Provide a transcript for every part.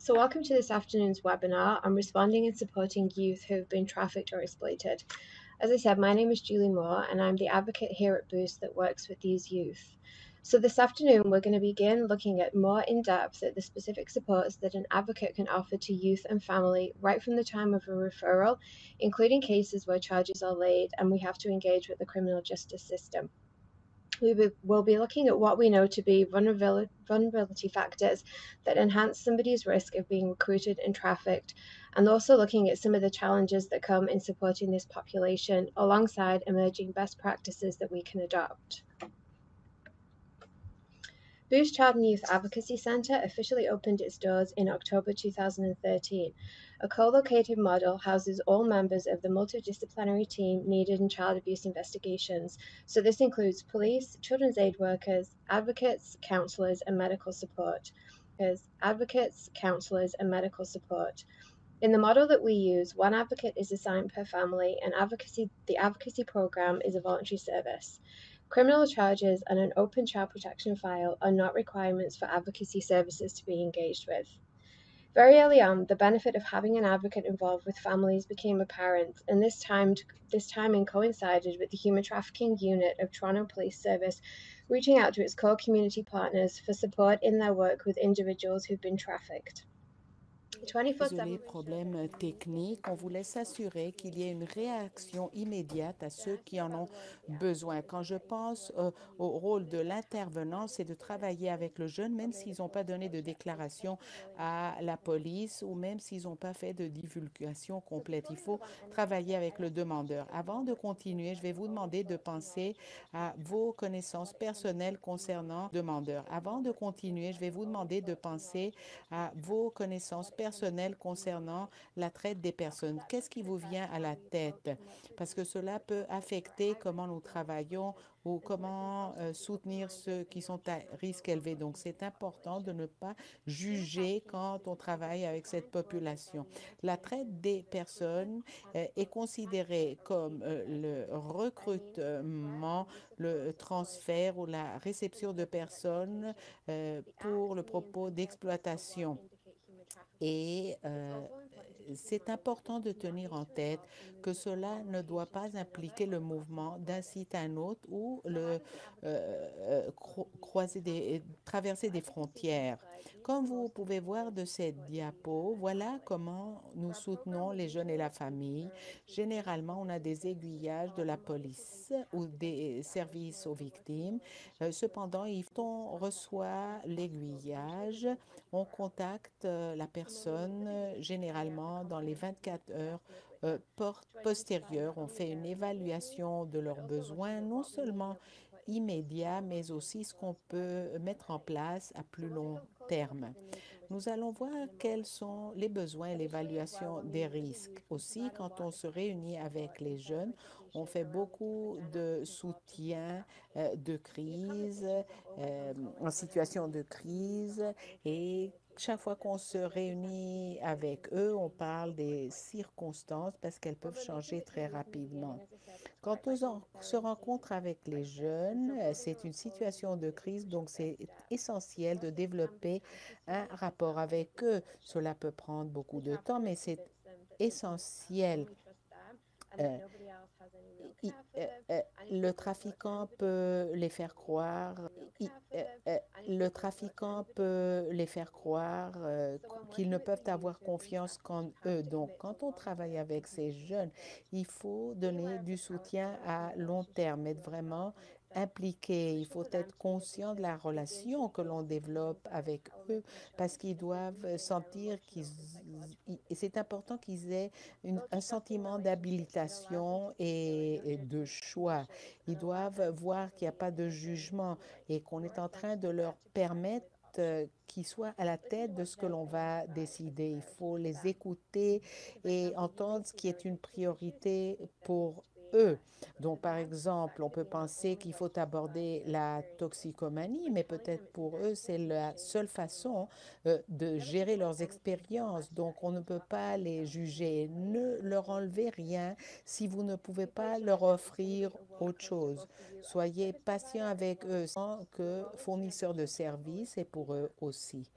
So welcome to this afternoon's webinar on responding and supporting youth who have been trafficked or exploited. As I said, my name is Julie Moore and I'm the advocate here at Boost that works with these youth. So this afternoon, we're going to begin looking at more in depth at the specific supports that an advocate can offer to youth and family right from the time of a referral, including cases where charges are laid and we have to engage with the criminal justice system. We'll be looking at what we know to be vulnerability factors that enhance somebody's risk of being recruited and trafficked, and also looking at some of the challenges that come in supporting this population alongside emerging best practices that we can adopt. Boost Child and Youth Advocacy Centre officially opened its doors in October 2013. A co-located model houses all members of the multidisciplinary team needed in child abuse investigations. So this includes police, children's aid workers, advocates, counsellors, and medical support. Advocates, counsellors, and medical support. In the model that we use, one advocate is assigned per family, and the advocacy program is a voluntary service. Criminal charges and an open child protection file are not requirements for advocacy services to be engaged with. Very early on, the benefit of having an advocate involved with families became apparent, and this timing coincided with the Human Trafficking Unit of Toronto Police Service reaching out to its core community partners for support in their work with individuals who've been trafficked. 24/7 Désolé, problème technique. On voulait s'assurer qu'il y ait une réaction immédiate à ceux qui en ont besoin. Quand je pense au rôle de l'intervenant, c'est de travailler avec le jeune, même s'ils n'ont pas donné de déclaration à la police ou même s'ils n'ont pas fait de divulgation complète. Il faut travailler avec le demandeur. Avant de continuer, je vais vous demander de penser à vos connaissances personnelles concernant le demandeur. Avant de continuer, je vais vous demander de penser à vos connaissances personnelles concernant la traite des personnes. Qu'est-ce qui vous vient à la tête? Parce que cela peut affecter comment nous travaillons ou comment soutenir ceux qui sont à risque élevé. Donc, c'est important de ne pas juger quand on travaille avec cette population. La traite des personnes est considérée comme le recrutement, le transfert ou la réception de personnes pour le propos d'exploitation. Et c'est important de tenir en tête que cela ne doit pas impliquer le mouvement d'un site à un autre ou traverser des frontières. Comme vous pouvez voir de cette diapo, voilà comment nous soutenons les jeunes et la famille. Généralement, on a des aiguillages de la police ou des services aux victimes. Cependant, on reçoit l'aiguillage, on contacte la personne généralement dans les 24 heures postérieures. On fait une évaluation de leurs besoins, non seulement immédiats, mais aussi ce qu'on peut mettre en place à plus long terme. Nous allons voir quels sont les besoins et l'évaluation des risques. Aussi, quand on se réunit avec les jeunes, on fait beaucoup de soutien de crise, en situation de crise, et chaque fois qu'on se réunit avec eux, on parle des circonstances parce qu'elles peuvent changer très rapidement. Quand on se rencontre avec les jeunes, c'est une situation de crise, donc c'est essentiel de développer un rapport avec eux. Cela peut prendre beaucoup de temps, mais c'est essentiel. Euh, le trafiquant peut les faire croire, le trafiquant peut les faire croire qu'ils ne peuvent avoir confiance qu'en eux. Donc, quand on travaille avec ces jeunes, il faut donner du soutien à long terme, être vraiment impliqué. Il faut être conscient de la relation que l'on développe avec eux parce qu'ils doivent sentir c'est important qu'ils aient un sentiment d'habilitation et de choix. Ils doivent voir qu'il n'y a pas de jugement et qu'on est en train de leur permettre qu'ils soient à la tête de ce que l'on va décider. Il faut les écouter et entendre ce qui est une priorité pour eux. Donc, par exemple, on peut penser qu'il faut aborder la toxicomanie, mais peut-être pour eux, c'est la seule façon de gérer leurs expériences. Donc, on ne peut pas les juger. Ne leur enlevez rien si vous ne pouvez pas leur offrir autre chose. Soyez patient avec eux, sans que fournisseurs de services et pour eux aussi.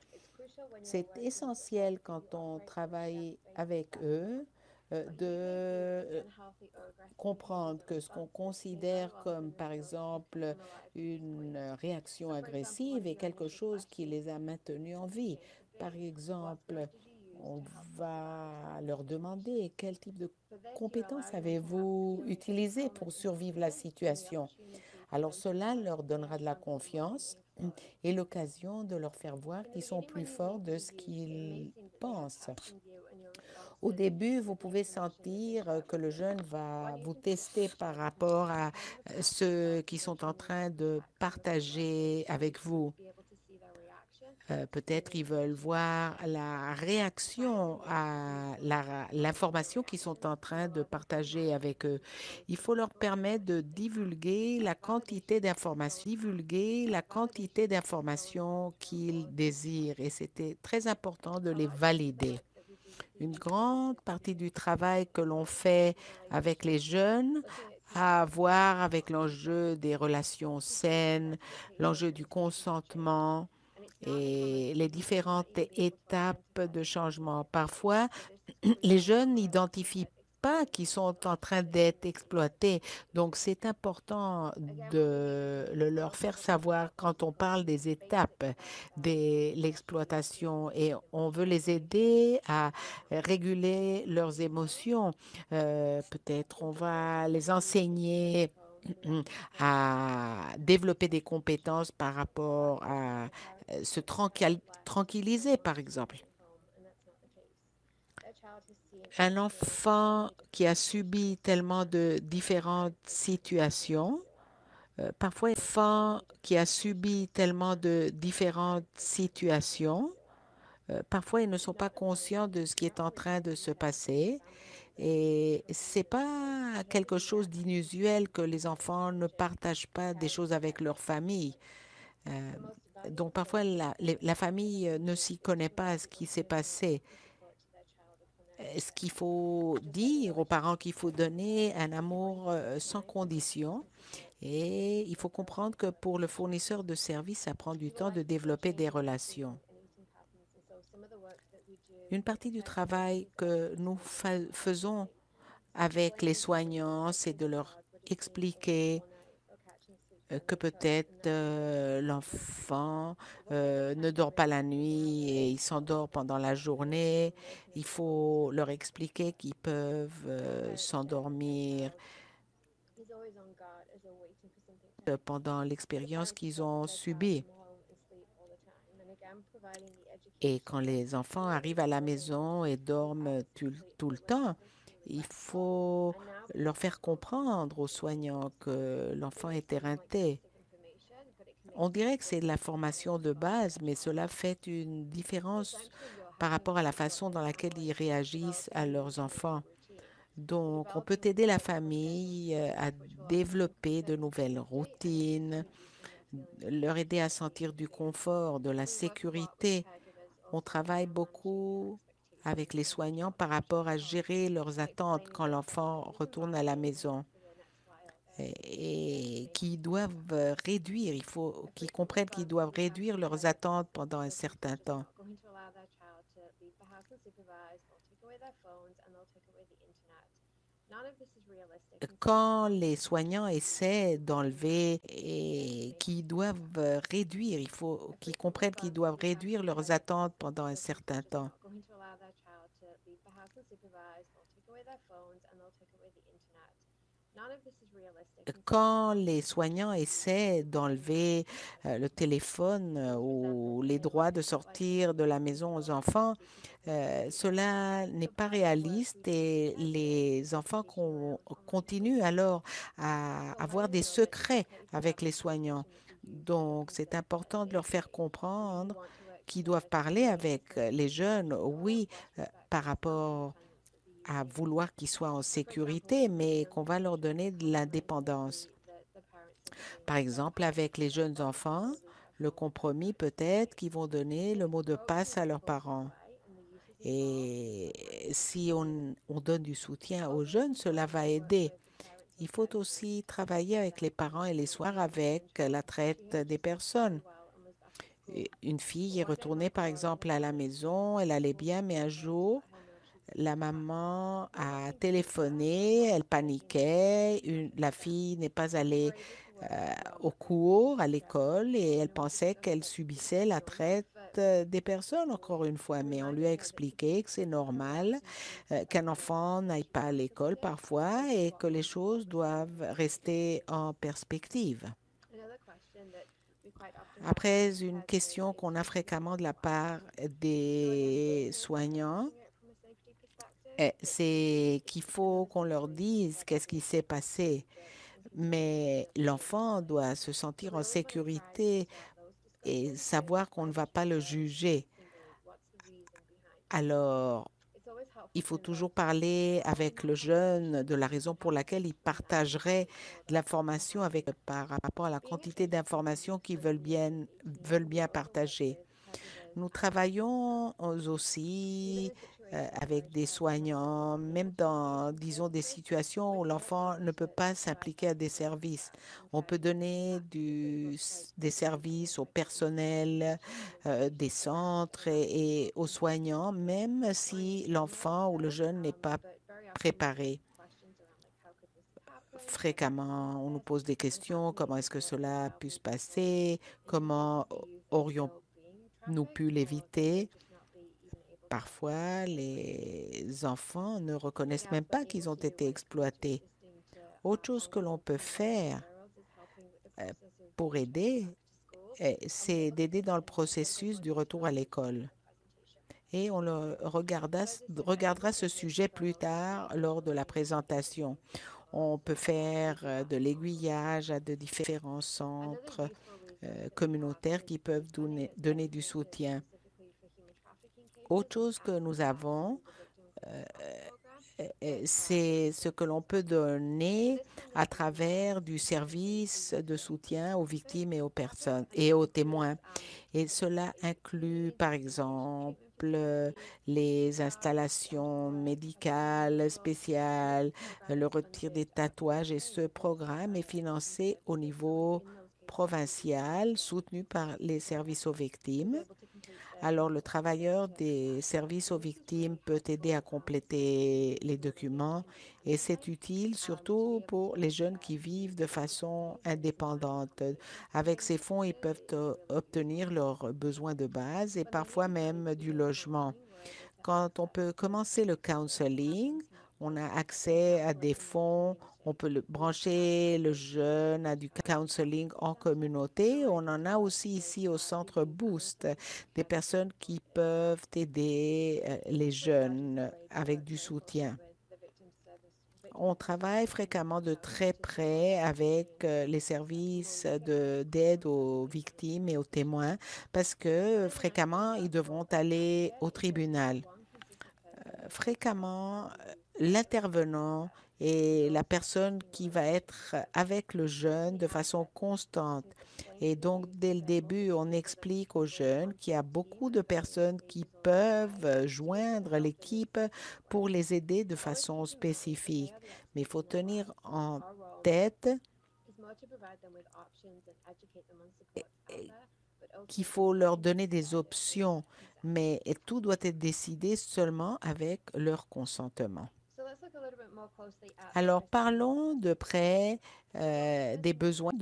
C'est essentiel quand on travaille avec eux de comprendre que ce qu'on considère comme, par exemple, une réaction agressive est quelque chose qui les a maintenus en vie. Par exemple, on va leur demander quel type de compétences avez-vous utilisé pour survivre la situation. Alors cela leur donnera de la confiance et l'occasion de leur faire voir qu'ils sont plus forts de ce qu'ils pensent. Au début, vous pouvez sentir que le jeune va vous tester par rapport à ceux qui sont en train de partager avec vous. Peut-être ils veulent voir la réaction à l'information qu'ils sont en train de partager avec eux. Il faut leur permettre de divulguer la quantité d'informations qu'ils désirent et c'était très important de les valider. Une grande partie du travail que l'on fait avec les jeunes a à voir avec l'enjeu des relations saines, l'enjeu du consentement et les différentes étapes de changement. Parfois, les jeunes n'identifient pas qu'ils sont en train d'être exploités. Donc, c'est important de leur faire savoir quand on parle des étapes de l'exploitation et on veut les aider à réguler leurs émotions. Peut-être on va les enseigner à développer des compétences par rapport à se tranquilliser, par exemple. Un enfant qui a subi tellement de différentes situations, parfois ils ne sont pas conscients de ce qui est en train de se passer. Et c'est pas quelque chose d'inusuel que les enfants ne partagent pas des choses avec leur famille. Euh, donc parfois la famille ne s'y connaît pas à ce qui s'est passé. Ce qu'il faut dire aux parents qu'il faut donner un amour sans condition et il faut comprendre que pour le fournisseur de services, ça prend du temps de développer des relations. Une partie du travail que nous faisons avec les soignants, c'est de leur expliquer que peut-être l'enfant ne dort pas la nuit et il s'endort pendant la journée. Il faut leur expliquer qu'ils peuvent s'endormir pendant l'expérience qu'ils ont subie. Et quand les enfants arrivent à la maison et dorment tout le temps, il faut leur faire comprendre aux soignants que l'enfant est éreinté. On dirait que c'est de la formation de base, mais cela fait une différence par rapport à la façon dans laquelle ils réagissent à leurs enfants. Donc, on peut aider la famille à développer de nouvelles routines, leur aider à sentir du confort, de la sécurité. On travaille beaucoup avec les soignants par rapport à gérer leurs attentes quand l'enfant retourne à la maison et qui doivent réduire, il faut qu'ils comprennent qu'ils doivent réduire leurs attentes pendant un certain temps. Quand les soignants essaient d'enlever et qu'ils doivent réduire, il faut qu'ils comprennent qu'ils doivent réduire leurs attentes pendant un certain temps. Quand les soignants essaient d'enlever le téléphone ou les droits de sortir de la maison aux enfants, cela n'est pas réaliste et les enfants continuent alors à avoir des secrets avec les soignants. Donc, c'est important de leur faire comprendre qu'ils doivent parler avec les jeunes, oui, par rapport à vouloir qu'ils soient en sécurité, mais qu'on va leur donner de l'indépendance. Par exemple, avec les jeunes enfants, le compromis peut être qu'ils vont donner le mot de passe à leurs parents. Et si on donne du soutien aux jeunes, cela va aider. Il faut aussi travailler avec les parents et les soirs avec la traite des personnes. Une fille est retournée, par exemple, à la maison, elle allait bien, mais un jour, la maman a téléphoné, elle paniquait, la fille n'est pas allée au cours, à l'école, et elle pensait qu'elle subissait la traite des personnes, encore une fois. Mais on lui a expliqué que c'est normal, qu'un enfant n'aille pas à l'école parfois et que les choses doivent rester en perspective. Après, une question qu'on a fréquemment de la part des soignants, c'est qu'il faut qu'on leur dise qu'est-ce qui s'est passé. Mais l'enfant doit se sentir en sécurité et savoir qu'on ne va pas le juger. Alors, il faut toujours parler avec le jeune de la raison pour laquelle il partagerait de l'information par rapport à la quantité d'informations qu'ils veulent bien partager. Nous travaillons aussi avec des soignants, même dans, disons, des situations où l'enfant ne peut pas s'appliquer à des services. On peut donner des services au personnel des centres et aux soignants, même si l'enfant ou le jeune n'est pas préparé. Fréquemment, on nous pose des questions, comment est-ce que cela a pu se passer, comment aurions-nous pu l'éviter. Parfois, les enfants ne reconnaissent même pas qu'ils ont été exploités. Autre chose que l'on peut faire euh, pour aider, c'est d'aider dans le processus du retour à l'école. Et on regardera ce sujet plus tard lors de la présentation. On peut faire de l'aiguillage à de différents centres communautaires qui peuvent donner du soutien. Autre chose que nous avons, c'est ce que l'on peut donner à travers du service de soutien aux victimes et aux personnes et aux témoins. Et cela inclut, par exemple, les installations médicales spéciales, le retire des tatouages. Et ce programme est financé au niveau provincial, soutenu par les services aux victimes. Alors, le travailleur des services aux victimes peut aider à compléter les documents et c'est utile surtout pour les jeunes qui vivent de façon indépendante. Avec ces fonds, ils peuvent obtenir leurs besoins de base et parfois même du logement. Quand on peut commencer le counseling, on a accès à des fonds, on peut brancher le jeune à du counseling en communauté. On en a aussi ici au centre Boost, des personnes qui peuvent aider les jeunes avec du soutien. On travaille fréquemment de très près avec les services d'aide aux victimes et aux témoins parce que fréquemment, ils devront aller au tribunal. Fréquemment, l'intervenant est la personne qui va être avec le jeune de façon constante. Et donc, dès le début, on explique aux jeunes qu'il y a beaucoup de personnes qui peuvent joindre l'équipe pour les aider de façon spécifique. Mais il faut tenir en tête qu'il faut leur donner des options, mais tout doit être décidé seulement avec leur consentement. Alors, parlons de près des besoins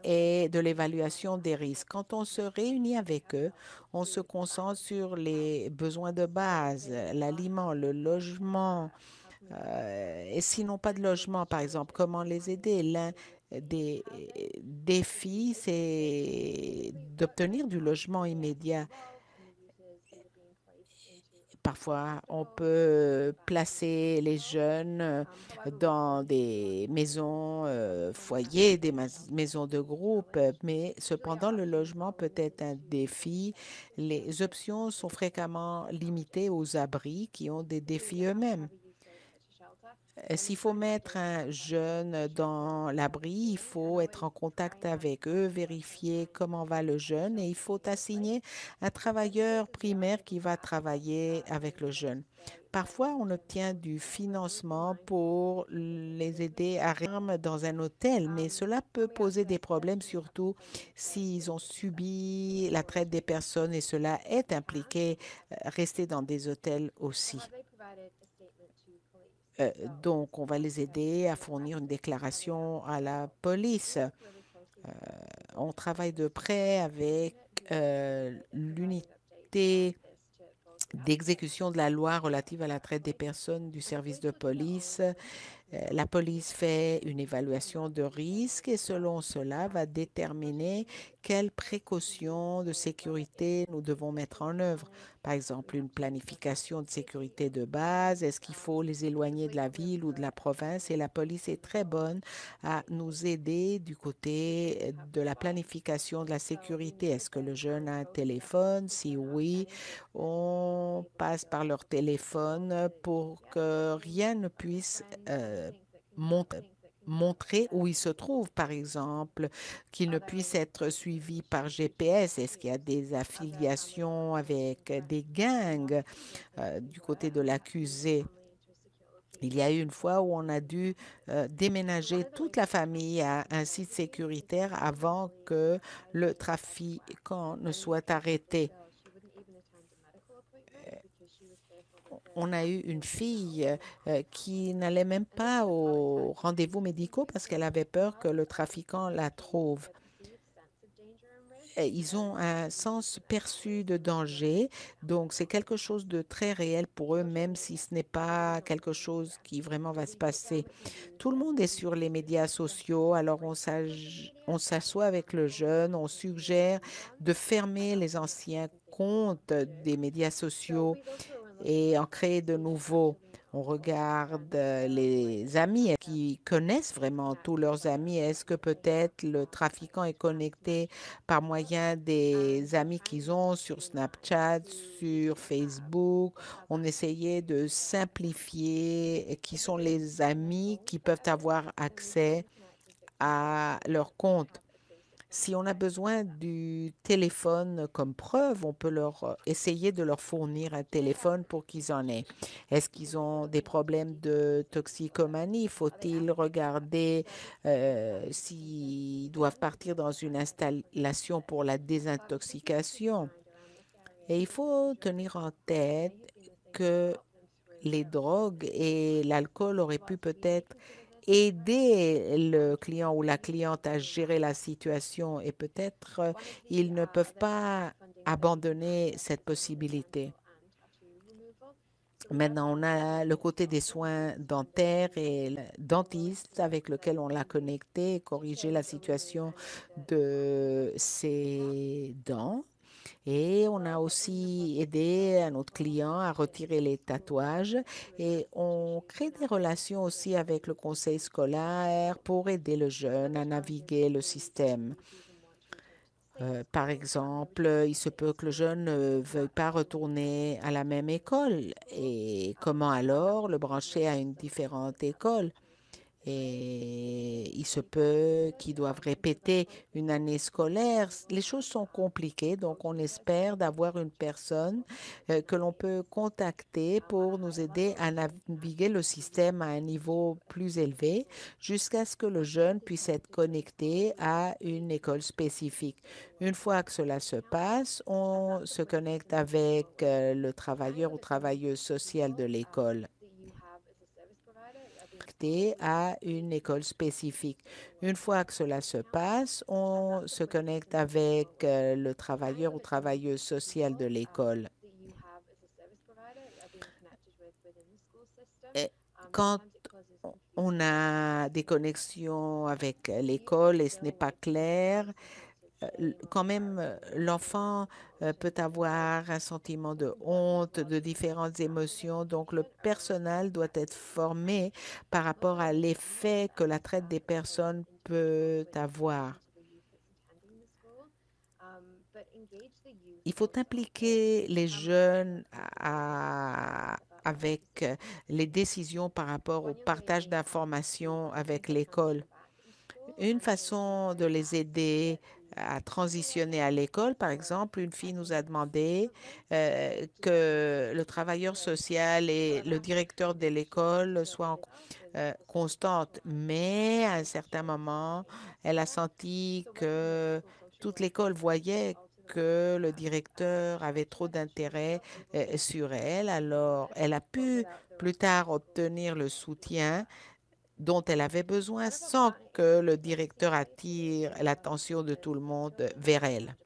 et de l'évaluation des risques. Quand on se réunit avec eux, on se concentre sur les besoins de base, l'aliment, le logement, et sinon pas de logement, par exemple, comment les aider? L'un des défis, c'est d'obtenir du logement immédiat. Parfois, on peut placer les jeunes dans des maisons foyers, des maisons de groupe, mais cependant, le logement peut être un défi. Les options sont fréquemment limitées aux abris qui ont des défis eux-mêmes. S'il faut mettre un jeune dans l'abri, il faut être en contact avec eux, vérifier comment va le jeune et il faut assigner un travailleur primaire qui va travailler avec le jeune. Parfois, on obtient du financement pour les aider à rester dans un hôtel, mais cela peut poser des problèmes, surtout s'ils ont subi la traite des personnes et cela est impliqué, rester dans des hôtels aussi. Donc, on va les aider à fournir une déclaration à la police. On travaille de près avec l'unité d'exécution de la loi relative à la traite des personnes du service de police. La police fait une évaluation de risque et selon cela va déterminer quelles précautions de sécurité nous devons mettre en œuvre. Par exemple, une planification de sécurité de base. Est-ce qu'il faut les éloigner de la ville ou de la province? Et la police est très bonne à nous aider du côté de la planification de la sécurité. Est-ce que le jeune a un téléphone? Si oui, on passe par leur téléphone pour que rien ne puisse montrer où il se trouve, par exemple, qu'il ne puisse être suivi par GPS. Est-ce qu'il y a des affiliations avec des gangs du côté de l'accusé? Il y a eu une fois où on a dû déménager toute la famille à un site sécuritaire avant que le trafiquant ne soit arrêté. On a eu une fille qui n'allait même pas aux rendez-vous médicaux parce qu'elle avait peur que le trafiquant la trouve. Et ils ont un sens perçu de danger, donc c'est quelque chose de très réel pour eux, même si ce n'est pas quelque chose qui vraiment va se passer. Tout le monde est sur les médias sociaux, alors on s'assoit avec le jeune, on suggère de fermer les anciens comptes des médias sociaux et en créer de nouveaux. On regarde les amis qui connaissent vraiment tous leurs amis. Est-ce que peut-être le trafiquant est connecté par moyen des amis qu'ils ont sur Snapchat, sur Facebook? On essayait de simplifier qui sont les amis qui peuvent avoir accès à leur compte. Si on a besoin du téléphone comme preuve, on peut essayer de leur fournir un téléphone pour qu'ils en aient. Est-ce qu'ils ont des problèmes de toxicomanie? Faut-il regarder s'ils doivent partir dans une installation pour la désintoxication? Et il faut tenir en tête que les drogues et l'alcool auraient pu peut-être aider le client ou la cliente à gérer la situation et peut-être ils ne peuvent pas abandonner cette possibilité. Maintenant, on a le côté des soins dentaires et le dentiste avec lequel on l'a connecté et corrigé la situation de ses dents. Et on a aussi aidé un autre client à retirer les tatouages et on crée des relations aussi avec le conseil scolaire pour aider le jeune à naviguer le système. Par exemple, il se peut que le jeune ne veuille pas retourner à la même école. Et comment alors le brancher à une différente école? Et il se peut qu'ils doivent répéter une année scolaire. Les choses sont compliquées, donc on espère d'avoir une personne que l'on peut contacter pour nous aider à naviguer le système à un niveau plus élevé jusqu'à ce que le jeune puisse être connecté à une école spécifique. Une fois que cela se passe, on se connecte avec le travailleur ou travailleuse sociale de l'école à une école spécifique. Une fois que cela se passe, on se connecte avec le travailleur ou travailleuse sociale de l'école. Et quand on a des connexions avec l'école et ce n'est pas clair, quand même, l'enfant peut avoir un sentiment de honte, de différentes émotions. Donc, le personnel doit être formé par rapport à l'effet que la traite des personnes peut avoir. Il faut impliquer les jeunes à avec les décisions par rapport au partage d'informations avec l'école. Une façon de les aider à transitionner à l'école, par exemple, une fille nous a demandé que le travailleur social et le directeur de l'école soient en constante, mais à un certain moment, elle a senti que toute l'école voyait que le directeur avait trop d'intérêt sur elle. Alors, elle a pu plus tard obtenir le soutien dont elle avait besoin sans que le directeur attire l'attention de tout le monde vers elle.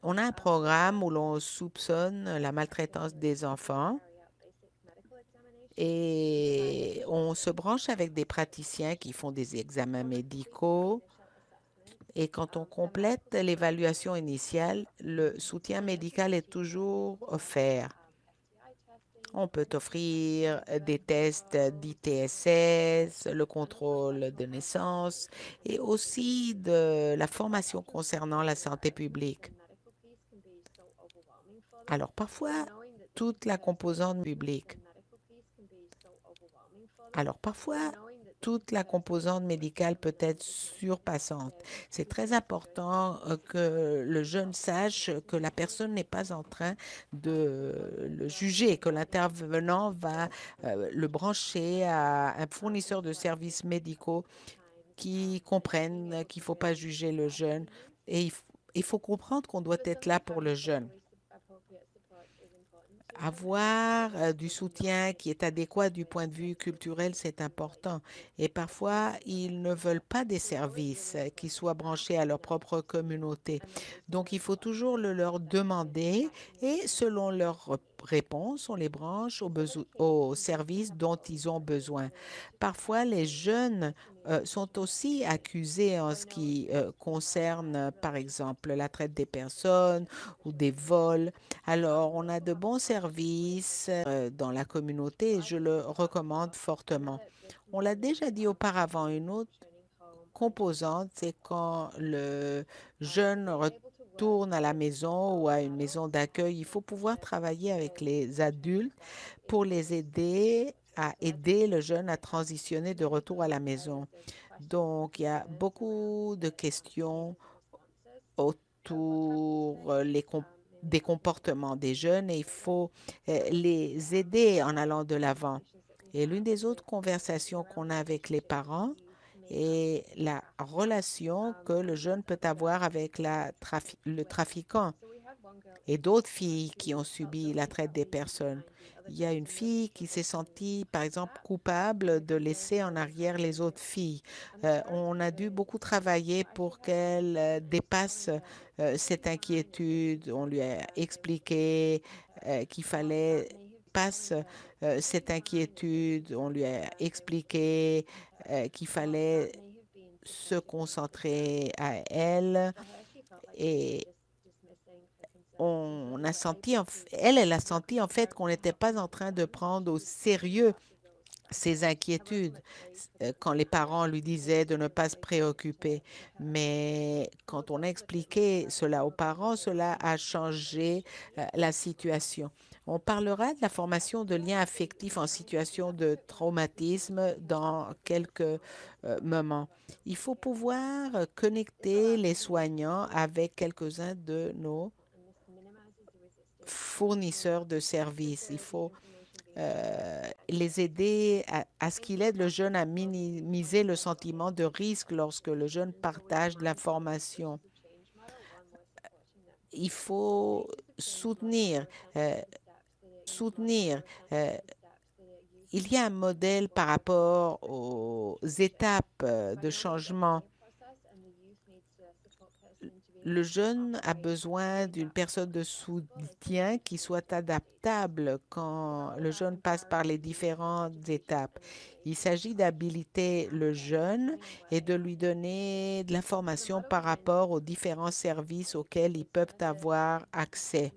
On a un programme où l'on soupçonne la maltraitance des enfants et on se branche avec des praticiens qui font des examens médicaux. Et quand on complète l'évaluation initiale, le soutien médical est toujours offert. On peut offrir des tests d'ITSS, le contrôle de naissance et aussi de la formation concernant la santé publique. Alors parfois, toute la composante publique. Alors parfois, toute la composante médicale peut être surpassante. C'est très important que le jeune sache que la personne n'est pas en train de le juger, que l'intervenant va le brancher à un fournisseur de services médicaux qui comprennent qu'il ne faut pas juger le jeune et il faut comprendre qu'on doit être là pour le jeune. Avoir du soutien qui est adéquat du point de vue culturel, c'est important. Et parfois, ils ne veulent pas des services qui soient branchés à leur propre communauté. Donc, il faut toujours le leur demander et selon leur réponse, on les branche aux services dont ils ont besoin. Parfois, les jeunes sont aussi accusés en ce qui concerne, par exemple, la traite des personnes ou des vols. Alors, on a de bons services dans la communauté et je le recommande fortement. On l'a déjà dit auparavant, une autre composante, c'est quand le jeune retourne à la maison ou à une maison d'accueil, il faut pouvoir travailler avec les adultes pour les aider à aider le jeune à transitionner de retour à la maison. Donc, il y a beaucoup de questions autour des comportements des jeunes et il faut les aider en allant de l'avant. Et l'une des autres conversations qu'on a avec les parents est la relation que le jeune peut avoir avec le trafiquant et d'autres filles qui ont subi la traite des personnes. Il y a une fille qui s'est sentie, par exemple, coupable de laisser en arrière les autres filles. On a dû beaucoup travailler pour qu'elle dépasse cette inquiétude. On lui a expliqué qu'il fallait passe cette inquiétude. On lui a expliqué qu'il fallait se concentrer à elle et on a senti, elle a senti en fait qu'on n'était pas en train de prendre au sérieux ses inquiétudes quand les parents lui disaient de ne pas se préoccuper. Mais quand on a expliqué cela aux parents, cela a changé la situation. On parlera de la formation de liens affectifs en situation de traumatisme dans quelques moments. Il faut pouvoir connecter les soignants avec quelques-uns de nos fournisseurs de services. Il faut les aider à ce qu'il aide le jeune à minimiser le sentiment de risque lorsque le jeune partage de l'information. Il faut soutenir, soutenir. Il y a un modèle par rapport aux étapes de changement. Le jeune a besoin d'une personne de soutien qui soit adaptable quand le jeune passe par les différentes étapes. Il s'agit d'habiliter le jeune et de lui donner de l'information par rapport aux différents services auxquels ils peuvent avoir accès.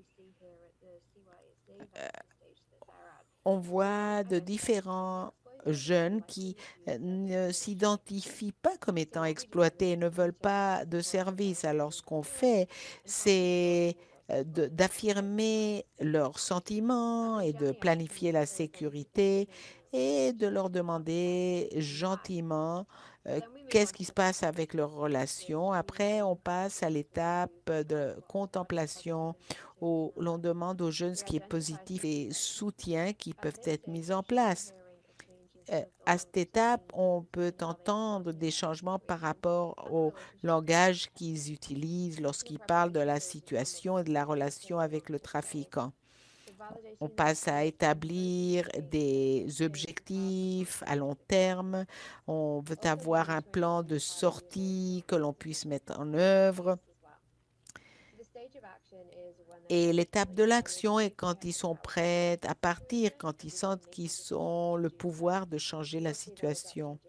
On voit de différents jeunes qui ne s'identifient pas comme étant exploités et ne veulent pas de services. Alors, ce qu'on fait, c'est d'affirmer leurs sentiments et de planifier la sécurité et de leur demander gentiment qu'est-ce qui se passe avec leur relation. Après, on passe à l'étape de contemplation où l'on demande aux jeunes ce qui est positif et soutiens qui peuvent être mis en place. À cette étape, on peut entendre des changements par rapport au langage qu'ils utilisent lorsqu'ils parlent de la situation et de la relation avec le trafiquant. On passe à établir des objectifs à long terme. On veut avoir un plan de sortie que l'on puisse mettre en œuvre. Et l'étape de l'action est quand ils sont prêts à partir, quand ils sentent qu'ils ont le pouvoir de changer la situation.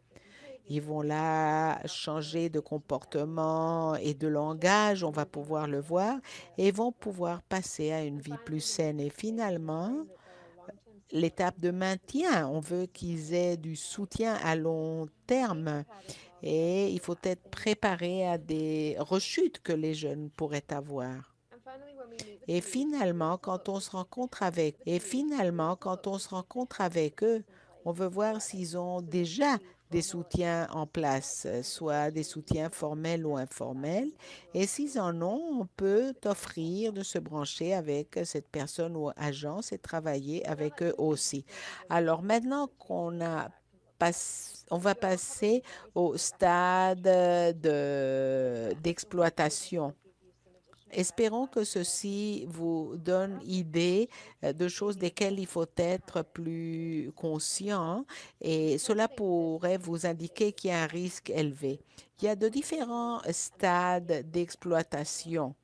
Ils vont là changer de comportement et de langage, on va pouvoir le voir, et vont pouvoir passer à une vie plus saine. Et finalement, l'étape de maintien, on veut qu'ils aient du soutien à long terme et il faut être préparé à des rechutes que les jeunes pourraient avoir. Quand on se rencontre avec eux, on veut voir s'ils ont déjà des soutiens en place, soit des soutiens formels ou informels. Et s'ils en ont, on peut offrir de se brancher avec cette personne ou agence et travailler avec eux aussi. Alors maintenant on va passer au stade d'exploitation. Espérons que ceci vous donne idée de choses desquelles il faut être plus conscient et cela pourrait vous indiquer qu'il y a un risque élevé. Il y a de différents stades d'exploitation.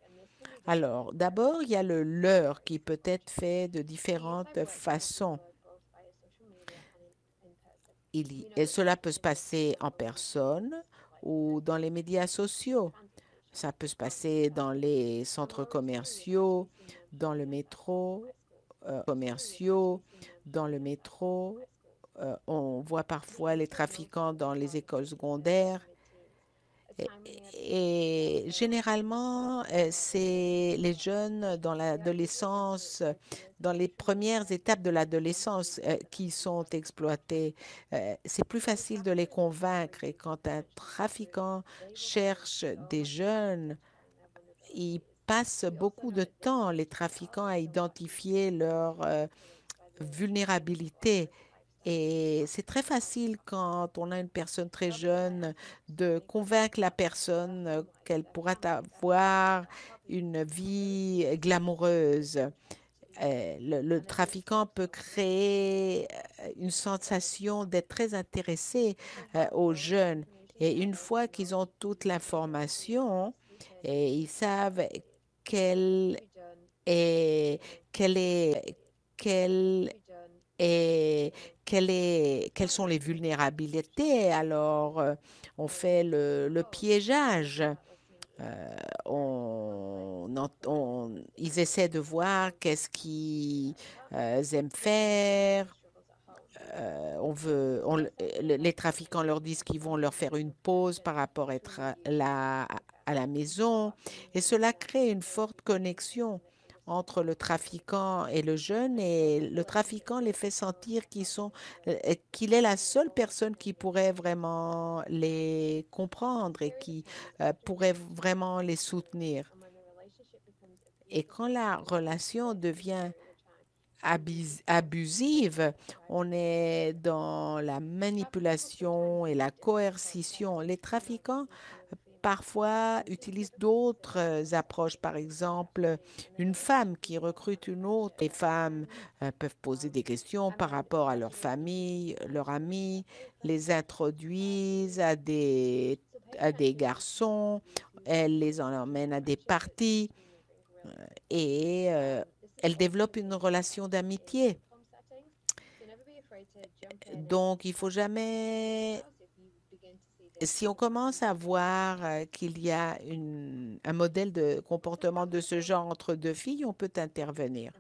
Alors, d'abord, il y a le leurre qui peut être fait de différentes façons. Et cela peut se passer en personne ou dans les médias sociaux. Ça peut se passer dans les centres commerciaux, dans le métro, dans le métro. On voit parfois les trafiquants dans les écoles secondaires. Et généralement, c'est les jeunes dans l'adolescence, dans les premières étapes de l'adolescence qui sont exploités. C'est plus facile de les convaincre. Et quand un trafiquant cherche des jeunes, il passe beaucoup de temps, les trafiquants, à identifier leur vulnérabilité. Et c'est très facile quand on a une personne très jeune de convaincre la personne qu'elle pourra avoir une vie glamoureuse. Le trafiquant peut créer une sensation d'être très intéressé aux jeunes. Et une fois qu'ils ont toute l'information, et ils savent quelle est, quelle est, quelle et quelles sont les vulnérabilités. Alors, on fait le piégeage. Ils essaient de voir qu'est-ce qu'ils aiment faire. Les trafiquants leur disent qu'ils vont leur faire une pause par rapport à être à la maison. Et cela crée une forte connexion entre le trafiquant et le jeune. Et le trafiquant les fait sentir qu'il est la seule personne qui pourrait vraiment les comprendre et qui pourrait vraiment les soutenir. Et quand la relation devient abusive, on est dans la manipulation et la coercition. Les trafiquants parfois utilisent d'autres approches. Par exemple, une femme qui recrute une autre. Les femmes peuvent poser des questions par rapport à leur famille, leurs amis, les introduisent à des garçons, elles les emmènent à des parties et elles développent une relation d'amitié. Donc, il faut jamais, si on commence à voir qu'il y a un modèle de comportement de ce genre entre deux filles, on peut intervenir.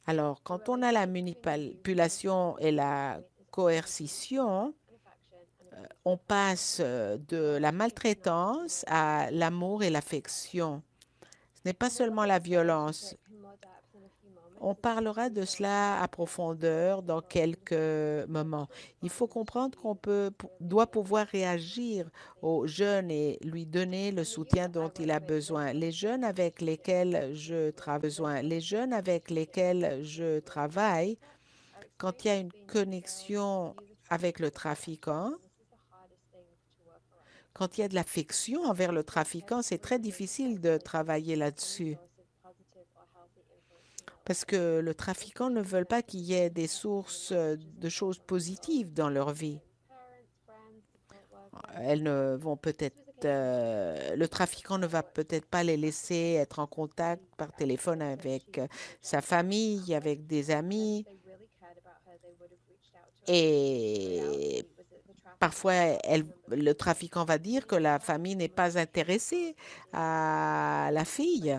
Alors, quand on a la manipulation et la coercition, on passe de la maltraitance à l'amour et l'affection. Ce n'est pas seulement la violence. On parlera de cela à profondeur dans quelques moments. Il faut comprendre doit pouvoir réagir aux jeunes et lui donner le soutien dont il a besoin. Les jeunes avec lesquels je travaille, quand il y a une connexion avec le trafiquant, quand il y a de l'affection envers le trafiquant, c'est très difficile de travailler là-dessus. Parce que le trafiquant ne veut pas qu'il y ait des sources de choses positives dans leur vie. Elles ne vont peut-être, le trafiquant ne va peut-être pas les laisser être en contact par téléphone avec sa famille, avec des amis. Et parfois, le trafiquant va dire que la famille n'est pas intéressée à la fille.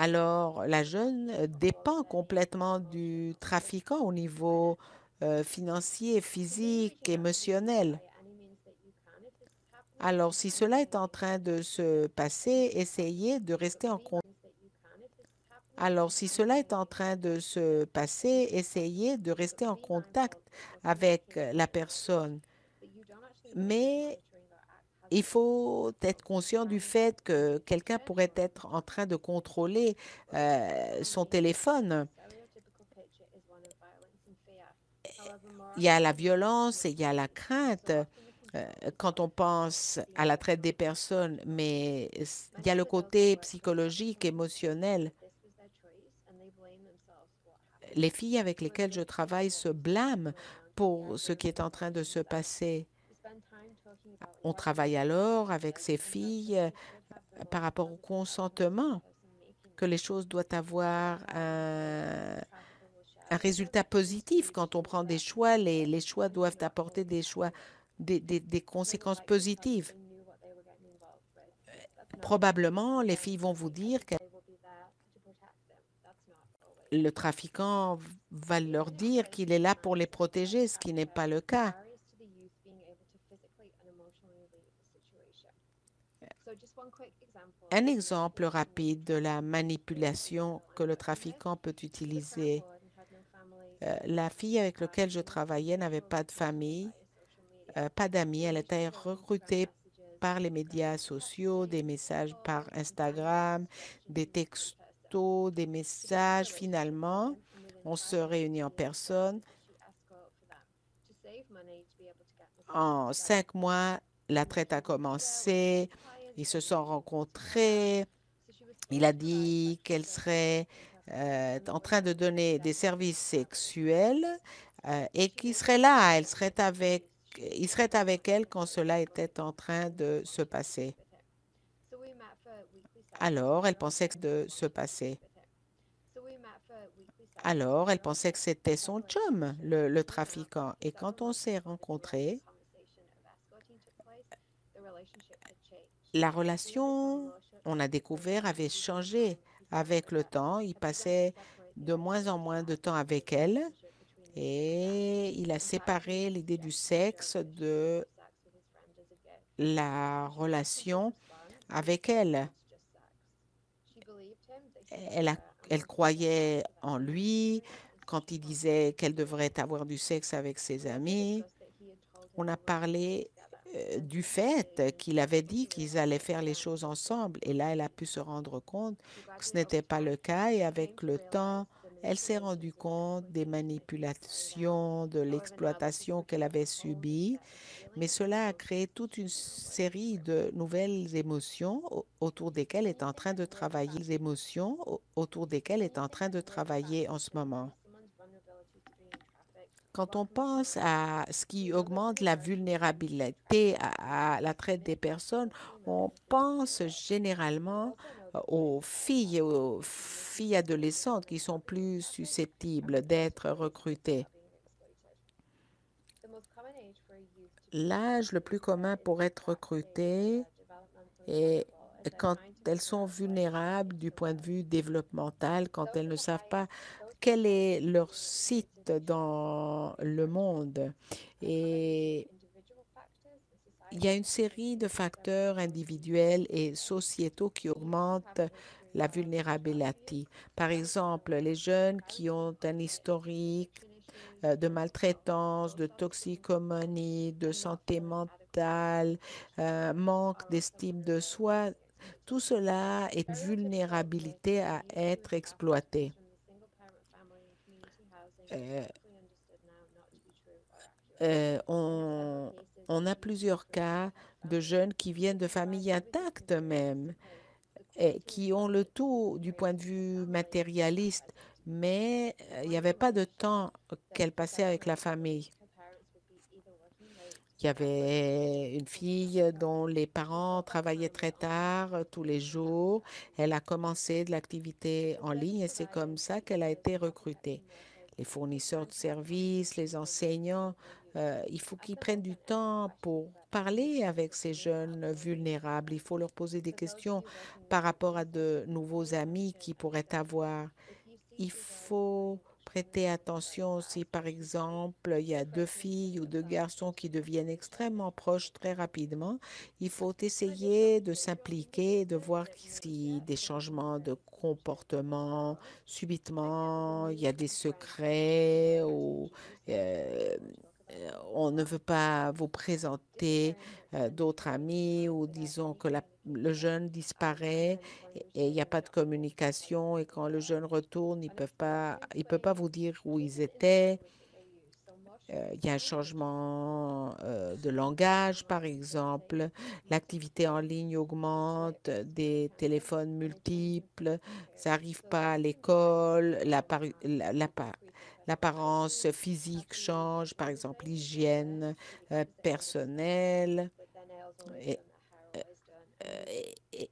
Alors, la jeune dépend complètement du trafiquant au niveau financier, physique, émotionnel. Alors, si cela est en train de se passer, essayez de rester en contact. Alors, si cela est en train de se passer, essayez de rester en contact avec la personne. Mais il faut être conscient du fait que quelqu'un pourrait être en train de contrôler son téléphone. Il y a la violence et il y a la crainte quand on pense à la traite des personnes, mais il y a le côté psychologique, émotionnel. Les filles avec lesquelles je travaille se blâment pour ce qui est en train de se passer. On travaille alors avec ces filles par rapport au consentement, que les choses doivent avoir un résultat positif. Quand on prend des choix, les choix doivent apporter des choix, des conséquences positives. Probablement, les filles vont vous dire que le trafiquant va leur dire qu'il est là pour les protéger, ce qui n'est pas le cas. Un exemple rapide de la manipulation que le trafiquant peut utiliser. La fille avec laquelle je travaillais n'avait pas de famille, pas d'amis. Elle était recrutée par les médias sociaux, des messages par Instagram, des textos, des messages. Finalement, on se réunit en personne. En 5 mois, la traite a commencé. Ils se sont rencontrés. Il a dit qu'elle serait en train de donner des services sexuels et qu'il serait là. Il serait avec elle quand cela était en train de se passer. Alors, elle pensait que de se passer. Alors, elle pensait que c'était son chum, le trafiquant. Et quand on s'est rencontrés, la relation, on a découvert, avait changé avec le temps. Il passait de moins en moins de temps avec elle et il a séparé l'idée du sexe de la relation avec elle. Elle croyait en lui quand il disait qu'elle devrait avoir du sexe avec ses amis. On a parlé du fait qu'il avait dit qu'ils allaient faire les choses ensemble. Et là, elle a pu se rendre compte que ce n'était pas le cas. Et avec le temps, elle s'est rendue compte des manipulations, de l'exploitation qu'elle avait subie. Mais cela a créé toute une série de nouvelles émotions autour desquelles elle est en train de travailler. Les émotions autour desquelles elle est en train de travailler en ce moment. Quand on pense à ce qui augmente la vulnérabilité à la traite des personnes, on pense généralement aux filles adolescentes qui sont plus susceptibles d'être recrutées. L'âge le plus commun pour être recruté est quand elles sont vulnérables du point de vue développemental, quand elles ne savent pas quel est leur site dans le monde. Et il y a une série de facteurs individuels et sociétaux qui augmentent la vulnérabilité. Par exemple, les jeunes qui ont un historique de maltraitance, de toxicomanie, de santé mentale, manque d'estime de soi, tout cela est une vulnérabilité à être exploitée. Euh, euh, on, on a plusieurs cas de jeunes qui viennent de familles intactes même, et qui ont le tout du point de vue matérialiste, mais il n'y avait pas de temps qu'elle passait avec la famille. Il y avait une fille dont les parents travaillaient très tard tous les jours. Elle a commencé de l'activité en ligne et c'est comme ça qu'elle a été recrutée. Les fournisseurs de services, les enseignants, il faut qu'ils prennent du temps pour parler avec ces jeunes vulnérables. Il faut leur poser des questions par rapport à de nouveaux amis qu'ils pourraient avoir. Il faut prêter attention si, par exemple, il y a deux filles ou deux garçons qui deviennent extrêmement proches très rapidement. Il faut essayer de s'impliquer, de voir si des changements de comportement, subitement, il y a des secrets ou euh, on ne veut pas vous présenter d'autres amis ou disons que le jeune disparaît et il n'y a pas de communication et quand le jeune retourne, il peut pas vous dire où ils étaient. Il y a un changement de langage, par exemple. L'activité en ligne augmente, des téléphones multiples, ça n'arrive pas à l'école, l'apparence physique change, par exemple l'hygiène personnelle. Et, et-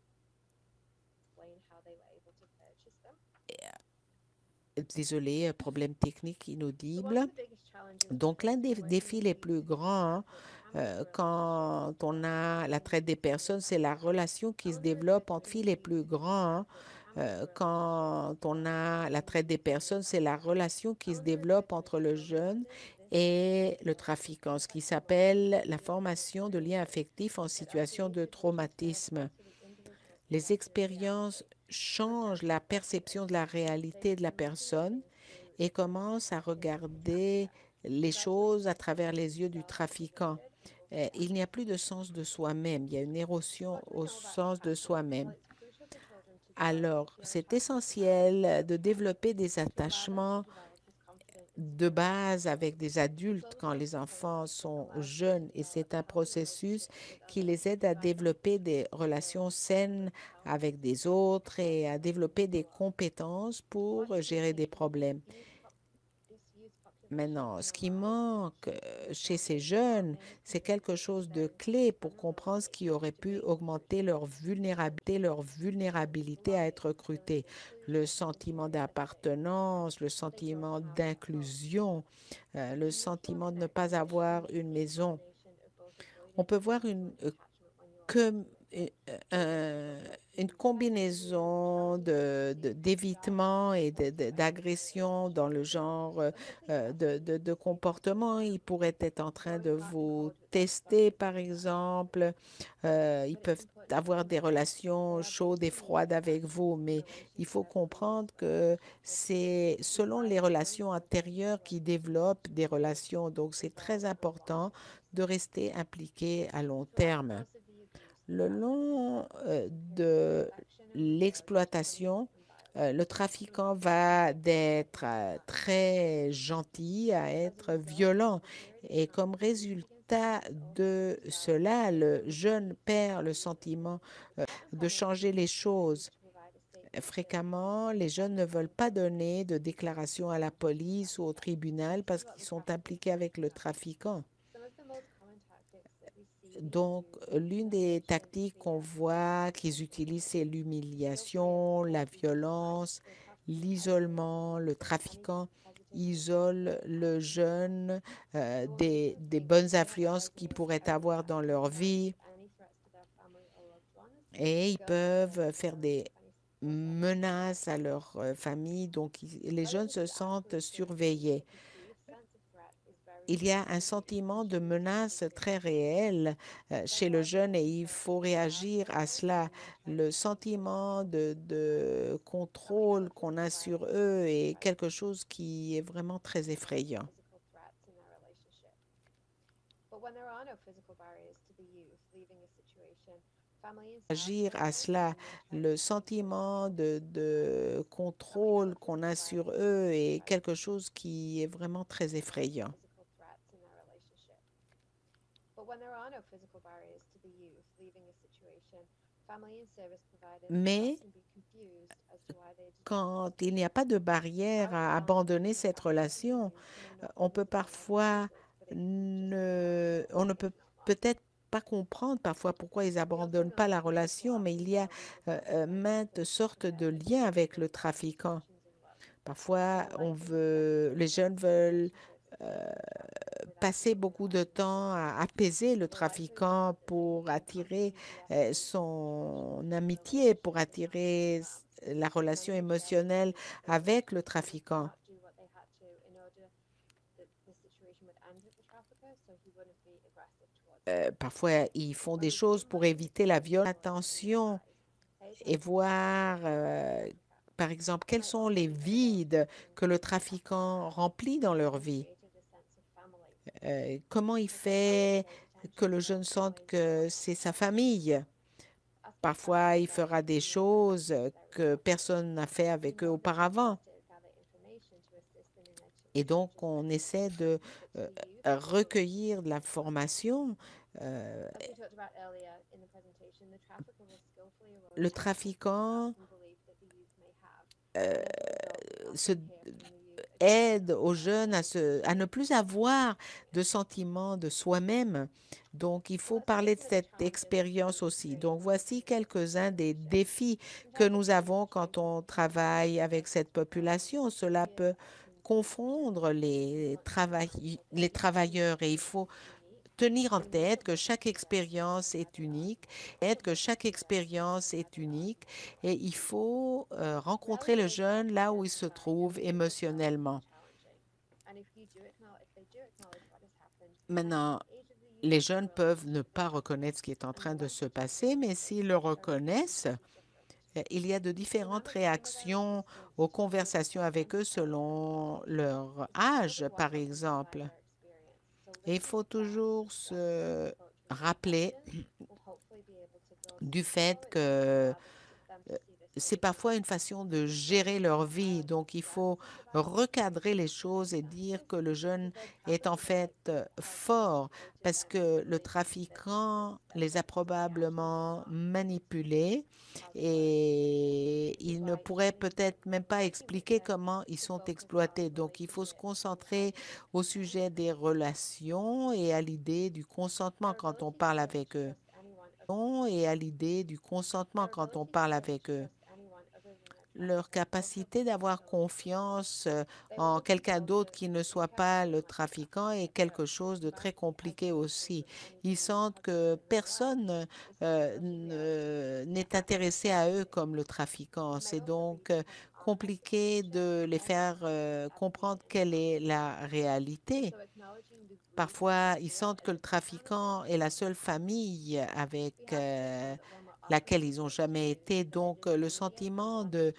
désolé, problème technique inaudible. Donc, l'un des défis les plus grands quand on a la traite des personnes, c'est la relation qui se développe entre filles les plus grands. Quand on a la traite des personnes, c'est la relation qui se développe entre le jeune et le trafiquant, ce qui s'appelle la formation de liens affectifs en situation de traumatisme. Les expériences changent la perception de la réalité de la personne et commencent à regarder les choses à travers les yeux du trafiquant. Il n'y a plus de sens de soi-même, il y a une érosion au sens de soi-même. Alors, c'est essentiel de développer des attachements de base avec des adultes quand les enfants sont jeunes et c'est un processus qui les aide à développer des relations saines avec des autres et à développer des compétences pour gérer des problèmes. Maintenant, ce qui manque chez ces jeunes, c'est quelque chose de clé pour comprendre ce qui aurait pu augmenter leur vulnérabilité à être recrutés. Le sentiment d'appartenance, le sentiment d'inclusion, le sentiment de ne pas avoir une maison. On peut voir que, euh, une combinaison d'évitement et d'agression dans le genre de comportement. Ils pourraient être en train de vous tester, par exemple. Ils peuvent avoir des relations chaudes et froides avec vous, mais il faut comprendre que c'est selon les relations antérieures qui développent des relations. Donc, c'est très important de rester impliqué à long terme. Le long de l'exploitation, le trafiquant va d'être très gentil à être violent. Et comme résultat de cela, le jeune perd le sentiment de changer les choses. Fréquemment, les jeunes ne veulent pas donner de déclaration à la police ou au tribunal parce qu'ils sont impliqués avec le trafiquant. Donc, l'une des tactiques qu'on voit qu'ils utilisent, c'est l'humiliation, la violence, l'isolement. Le trafiquant isole le jeune des bonnes influences qu'il pourrait avoir dans leur vie et ils peuvent faire des menaces à leur famille. Donc, les jeunes se sentent surveillés. il y a un sentiment de menace très réel chez le jeune et il faut réagir à cela. Le sentiment de contrôle qu'on a sur eux est quelque chose qui est vraiment très effrayant. Agir à cela, le sentiment de contrôle qu'on a sur eux est quelque chose qui est vraiment très effrayant. Mais quand il n'y a pas de barrière à abandonner cette relation, on peut parfois on ne peut peut-être pas comprendre parfois pourquoi ils abandonnent pas la relation, mais il y a maintes sortes de liens avec le trafiquant. Parfois, les jeunes veulent euh, passer beaucoup de temps à apaiser le trafiquant pour attirer son amitié, pour attirer la relation émotionnelle avec le trafiquant. Parfois, ils font des choses pour éviter la violence. Attention et voir, par exemple, quels sont les vides que le trafiquant remplit dans leur vie. Comment il fait que le jeune sente que c'est sa famille. Parfois, il fera des choses que personne n'a fait avec eux auparavant. Et donc, on essaie de recueillir de l'information. Euh, le trafiquant euh, se aide aux jeunes à ne plus avoir de sentiment de soi-même. Donc, il faut parler de cette expérience aussi. Donc, voici quelques-uns des défis que nous avons quand on travaille avec cette population. Cela peut confondre les travailleurs et il faut tenir en tête que chaque expérience est unique, et il faut rencontrer le jeune là où il se trouve émotionnellement. Maintenant, les jeunes peuvent ne pas reconnaître ce qui est en train de se passer, mais s'ils le reconnaissent, il y a de différentes réactions aux conversations avec eux selon leur âge, par exemple. Et il faut toujours se rappeler du fait que c'est parfois une façon de gérer leur vie. Donc, il faut recadrer les choses et dire que le jeune est en fait fort parce que le trafiquant les a probablement manipulés et il ne pourrait peut-être même pas expliquer comment ils sont exploités. Donc, il faut se concentrer au sujet des relations et à l'idée du consentement quand on parle avec eux. Et à l'idée du consentement quand on parle avec eux. Leur capacité d'avoir confiance en quelqu'un d'autre qui ne soit pas le trafiquant est quelque chose de très compliqué aussi. Ils sentent que personne n'est intéressé à eux comme le trafiquant. C'est donc compliqué de les faire comprendre quelle est la réalité. Parfois, ils sentent que le trafiquant est la seule famille avec laquelle ils n'ont jamais été. Donc, le sentiment de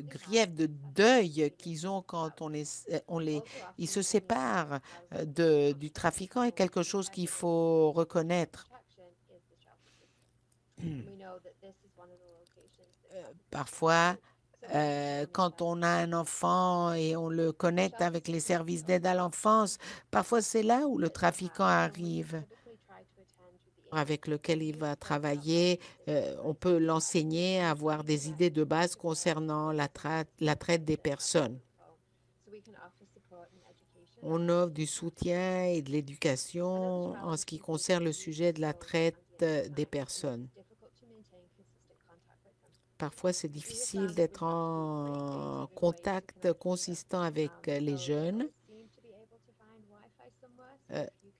grief, de deuil qu'ils ont quand ils se séparent du trafiquant est quelque chose qu'il faut reconnaître. Parfois, quand on a un enfant et on le connecte avec les services d'aide à l'enfance, parfois c'est là où le trafiquant arrive, avec lequel il va travailler. On peut l'enseigner à avoir des idées de base concernant la traite des personnes. On offre du soutien et de l'éducation en ce qui concerne le sujet de la traite des personnes. Parfois, c'est difficile d'être en contact consistant avec les jeunes.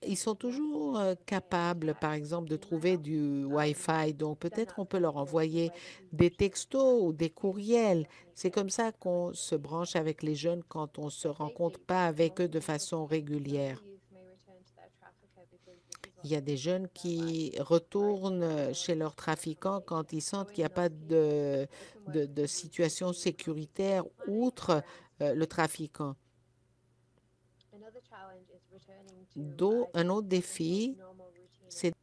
ils sont toujours capables, par exemple, de trouver du Wi-Fi. Donc, peut-être on peut leur envoyer des textos ou des courriels. C'est comme ça qu'on se branche avec les jeunes quand on ne se rencontre pas avec eux de façon régulière. Il y a des jeunes qui retournent chez leurs trafiquants quand ils sentent qu'il n'y a pas de situation sécuritaire outre le trafiquant. Un autre défi, c'est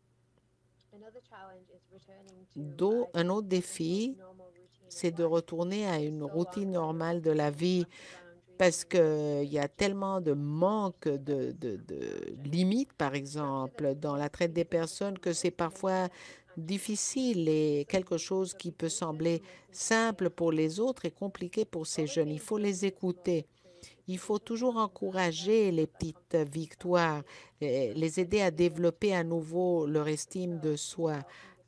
un autre défi, c'est de retourner à une routine normale de la vie parce qu'il y a tellement de manque de limites, par exemple, dans la traite des personnes que c'est parfois difficile et quelque chose qui peut sembler simple pour les autres et compliqué pour ces jeunes. Il faut les écouter. Il faut toujours encourager les petites victoires, les aider à développer à nouveau leur estime de soi,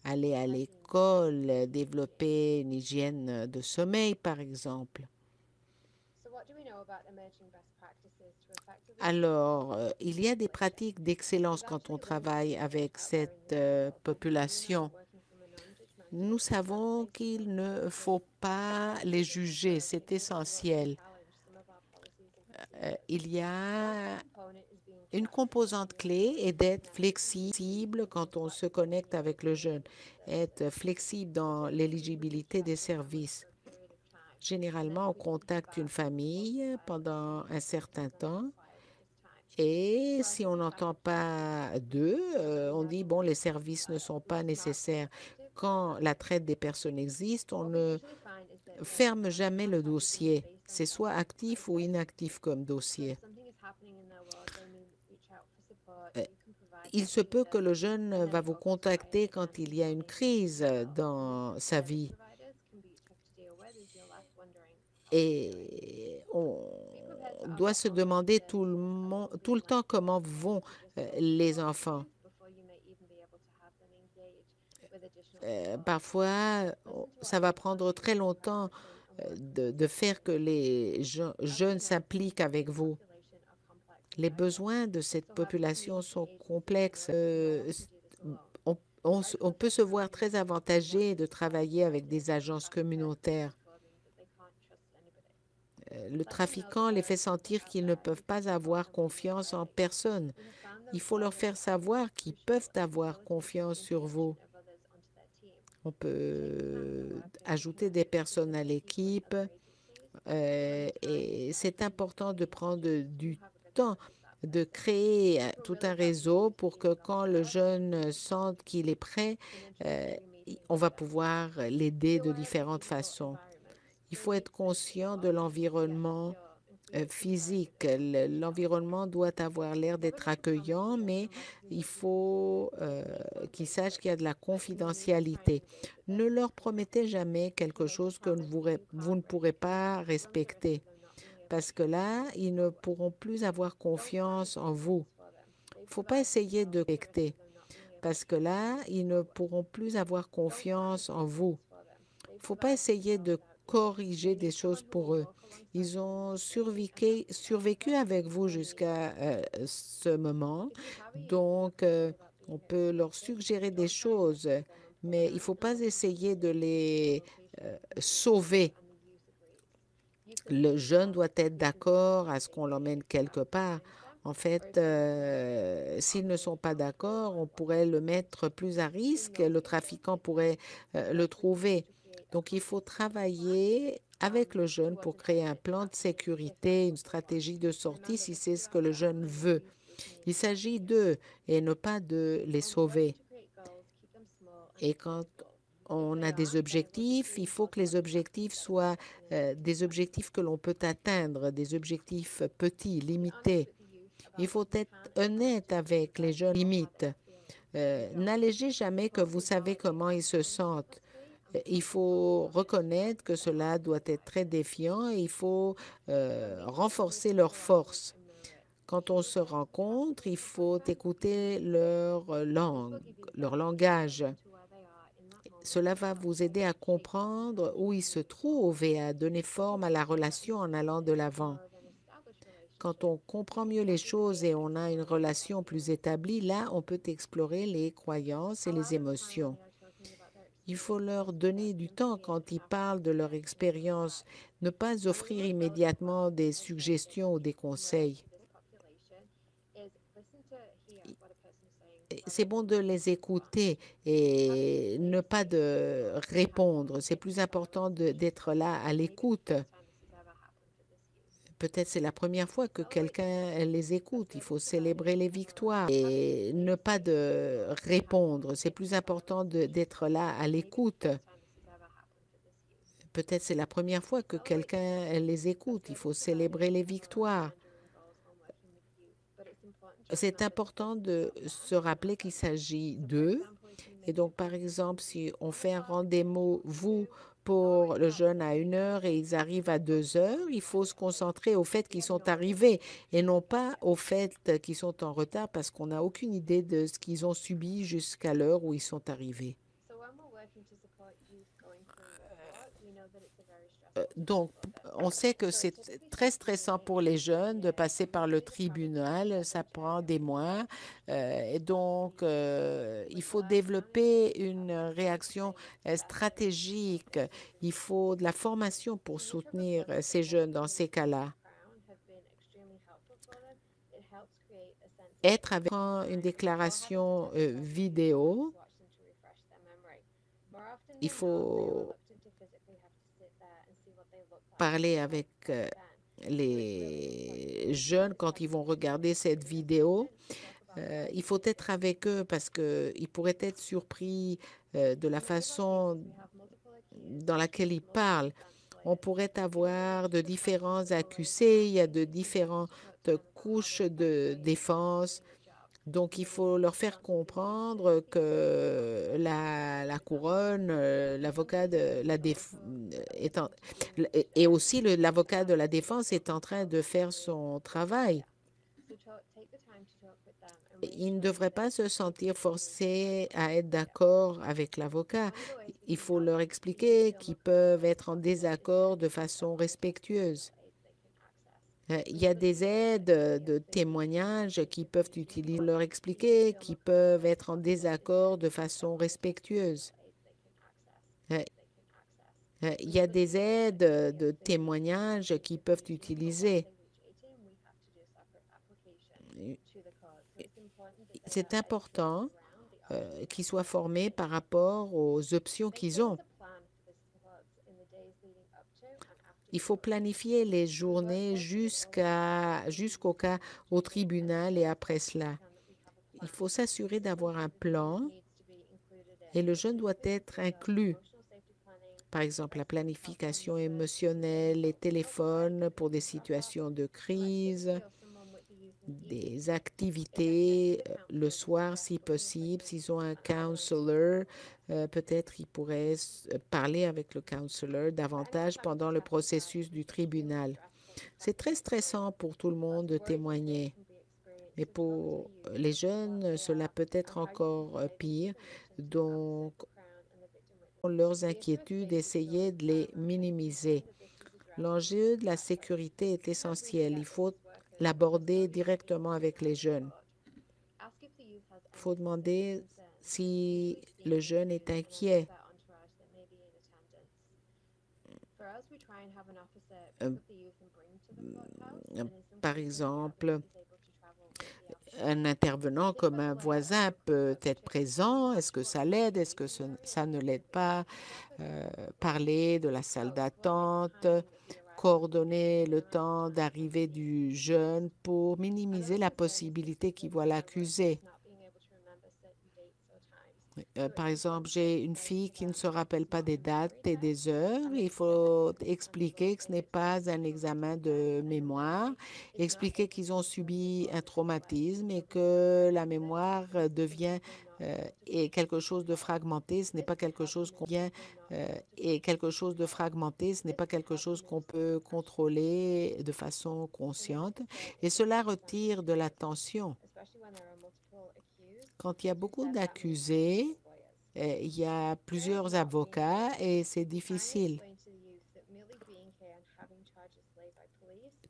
aller à l'école, développer une hygiène de sommeil, par exemple. Alors, il y a des pratiques d'excellence quand on travaille avec cette population. Nous savons qu'il ne faut pas les juger, c'est essentiel. Il y a une composante clé est d'être flexible quand on se connecte avec le jeune, être flexible dans l'éligibilité des services. Généralement, on contacte une famille pendant un certain temps et si on n'entend pas d'eux, on dit, bon, les services ne sont pas nécessaires. Quand la traite des personnes existe, on ne ferme jamais le dossier. C'est soit actif ou inactif comme dossier. Il se peut que le jeune va vous contacter quand il y a une crise dans sa vie. Et on doit se demander tout le temps comment vont les enfants. Parfois, ça va prendre très longtemps de faire que les jeunes s'impliquent avec vous. Les besoins de cette population sont complexes. On peut se voir très avantagé de travailler avec des agences communautaires. Le trafiquant les fait sentir qu'ils ne peuvent pas avoir confiance en personne. Il faut leur faire savoir qu'ils peuvent avoir confiance sur vous. On peut ajouter des personnes à l'équipe et c'est important de prendre du temps, de créer tout un réseau pour que quand le jeune sente qu'il est prêt, on va pouvoir l'aider de différentes façons. Il faut être conscient de l'environnement physique. L'environnement doit avoir l'air d'être accueillant, mais il faut qu'ils sachent qu'il y a de la confidentialité. Ne leur promettez jamais quelque chose que vous ne pourrez pas respecter, parce que là, ils ne pourront plus avoir confiance en vous. Il ne faut pas essayer de respecter, parce que là, ils ne pourront plus avoir confiance en vous. Il ne faut pas essayer de corriger des choses pour eux. Ils ont survécu avec vous jusqu'à ce moment. Donc, on peut leur suggérer des choses, mais il ne faut pas essayer de les sauver. Le jeune doit être d'accord à ce qu'on l'emmène quelque part. En fait, s'ils ne sont pas d'accord, on pourrait le mettre plus à risque. Le trafiquant pourrait le trouver. Donc, il faut travailler avec le jeune pour créer un plan de sécurité, une stratégie de sortie si c'est ce que le jeune veut. Il s'agit d'eux et non pas de les sauver. Et quand on a des objectifs, il faut que les objectifs soient des objectifs que l'on peut atteindre, des objectifs petits, limités. Il faut être honnête avec les jeunes limites. N'allégez jamais que vous savez comment ils se sentent. Il faut reconnaître que cela doit être très défiant et il faut renforcer leur force. Quand on se rencontre, il faut écouter leur langue, leur langage. Cela va vous aider à comprendre où ils se trouvent et à donner forme à la relation en allant de l'avant. Quand on comprend mieux les choses et on a une relation plus établie, là, on peut explorer les croyances et les émotions. Il faut leur donner du temps quand ils parlent de leur expérience, ne pas offrir immédiatement des suggestions ou des conseils. C'est bon de les écouter et ne pas de répondre. C'est plus important d'être là à l'écoute. Peut-être c'est la première fois que quelqu'un les écoute. Il faut célébrer les victoires et ne pas de répondre. C'est plus important d'être là à l'écoute. Peut-être c'est la première fois que quelqu'un les écoute. Il faut célébrer les victoires. C'est important de se rappeler qu'il s'agit d'eux. Et donc, par exemple, si on fait un rendez-vous pour le jeune à 1 heure et ils arrivent à 2 heures, il faut se concentrer au fait qu'ils sont arrivés et non pas au fait qu'ils sont en retard parce qu'on n'a aucune idée de ce qu'ils ont subi jusqu'à l'heure où ils sont arrivés. Donc, on sait que c'est très stressant pour les jeunes de passer par le tribunal. Ça prend des mois. Et donc, il faut développer une réaction stratégique. Il faut de la formation pour soutenir ces jeunes dans ces cas-là. Être avec une déclaration vidéo, il faut parler avec les jeunes quand ils vont regarder cette vidéo. Il faut être avec eux parce qu'ils pourraient être surpris de la façon dans laquelle ils parlent. On pourrait avoir de différents accusés, il y a de différentes couches de défense. Donc, il faut leur faire comprendre que la couronne, l'avocat de la et aussi l'avocat de la défense est en train de faire son travail. Ils ne devraient pas se sentir forcés à être d'accord avec l'avocat. Il faut leur expliquer qu'ils peuvent être en désaccord de façon respectueuse. Il y a des aides de témoignage qui peuvent utiliser, leur expliquer qu'ils peuvent être en désaccord de façon respectueuse. Il y a des aides de témoignage qui peuvent utiliser. C'est important qu'ils soient formés par rapport aux options qu'ils ont. Il faut planifier les journées jusqu'au cas au tribunal et après cela. Il faut s'assurer d'avoir un plan et le jeune doit être inclus. Par exemple, la planification émotionnelle, les téléphones pour des situations de crise, des activités le soir si possible. S'ils ont un counselor, peut-être ils pourraient parler avec le counselor davantage pendant le processus du tribunal. C'est très stressant pour tout le monde de témoigner. Mais pour les jeunes, cela peut être encore pire. Donc, leurs inquiétudes, essayer de les minimiser. L'enjeu de la sécurité est essentiel. Il faut l'aborder directement avec les jeunes. Il faut demander si le jeune est inquiet. Par exemple, un intervenant comme un voisin peut être présent. Est-ce que ça l'aide? Est-ce que ça ne l'aide pas? Parler de la salle d'attente, coordonner le temps d'arrivée du jeune pour minimiser la possibilité qu'il voit l'accusé. Par exemple, j'ai une fille qui ne se rappelle pas des dates et des heures. Il faut expliquer que ce n'est pas un examen de mémoire, expliquer qu'ils ont subi un traumatisme et que la mémoire devient est quelque chose de fragmenté. Ce n'est pas quelque chose qu'on vient et quelque chose de fragmenté. Ce n'est pas quelque chose qu'on peut contrôler de façon consciente. Et cela retire de l'attention. Quand il y a beaucoup d'accusés, il y a plusieurs avocats et c'est difficile.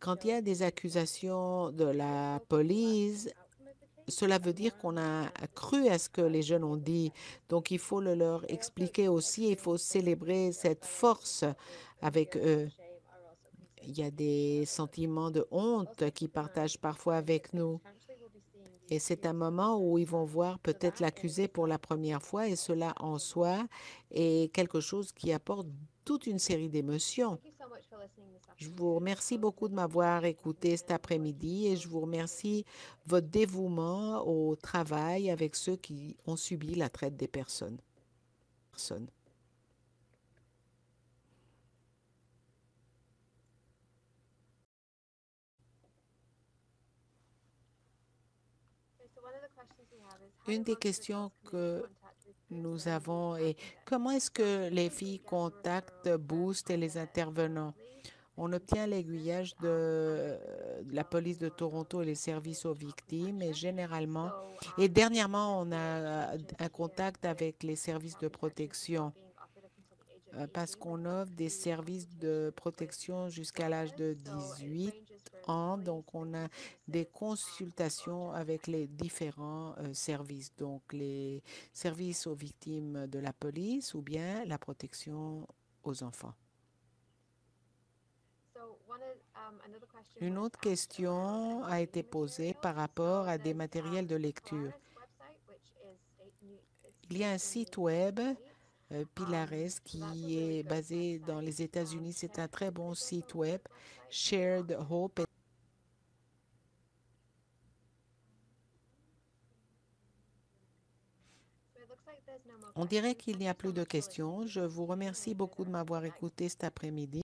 Quand il y a des accusations de la police, cela veut dire qu'on a cru à ce que les jeunes ont dit. Donc, il faut le leur expliquer aussi. Il faut célébrer cette force avec eux. Il y a des sentiments de honte qu'ils partagent parfois avec nous. Et c'est un moment où ils vont voir peut-être l'accusé pour la première fois et cela en soi est quelque chose qui apporte toute une série d'émotions. Je vous remercie beaucoup de m'avoir écouté cet après-midi et je vous remercie votre dévouement au travail avec ceux qui ont subi la traite des personnes. Une des questions que nous avons est comment est-ce que les filles contactent Boost et les intervenants? On obtient l'aiguillage de la police de Toronto et les services aux victimes et généralement, et dernièrement, on a un contact avec les services de protection parce qu'on offre des services de protection jusqu'à l'âge de 18 ans. Donc, on a des consultations avec les différents services, donc les services aux victimes de la police ou bien la protection aux enfants. Une autre question a été posée par rapport à des matériels de lecture. Il y a un site web, Pilares, qui est basé dans les États-Unis. C'est un très bon site web, Shared Hope. On dirait qu'il n'y a plus de questions. Je vous remercie beaucoup de m'avoir écouté cet après-midi.